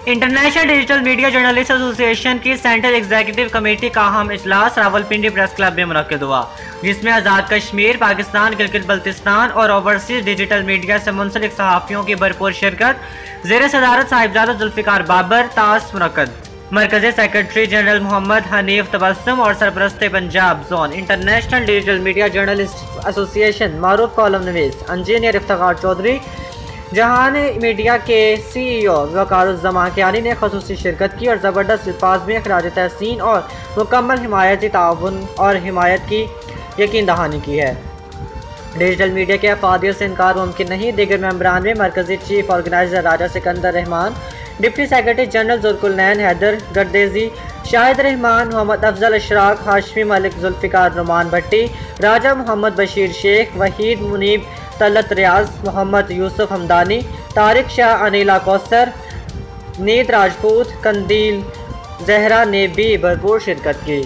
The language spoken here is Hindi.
International digital media journalist association की सेंट्रल एग्जीक्यूटिव कमेटी का अहम इजलास रावलपिंडी प्रेस क्लब में मुनक्किद हुआ, जिसमें आज़ाद कश्मीर, पाकिस्तान, गिलगित बल्तिस्तान और ओवरसीज डिजिटल मीडिया से मुंसलिक सहाफ़ियों की भरपूर शिरकत ज़ेर सदारत साहिबजादा जुल्फ़िकार बाबर तास मुनक्किद। मरकज़ी सेक्रेटरी जनरल मोहम्मद हनीफ तबस्सुम और सरपरस्त Punjab zone international digital media journalist association मारूफ कॉलम नवीस इंजीनियर इफ्तिखार चौधरी, जहान मीडिया के CEO वक़ारुज़्ज़मान कियानी ने ख़ुसूसी शिरकत की और ज़बरदस्त अल्फाज में ख़राज तहसीन और मुकम्मल हिमायती ताउन और हिमायत की यकीन दहानी की है। डिजिटल मीडिया के अफादियत से इनकार मुमकिन नहीं। दीगर मेंबरान में मरकज़ी chief organiser Raja Sikandar Rehman, deputy secretary general Zulqarnain Haider Gardezi, Shahid Rehman, Mohammad Afzal Ashraq, Hashmi Malik, Zulfiqar Noman Bhatti, Raja Mohammad Bashir Sheikh, Waheed Munib, Talat Riaz, Mohammad Yusuf Hamdani, Tariq Shah, Anila Kausar, Neet Rajput, कंदील जहरा ने भी भरपूर शिरकत की।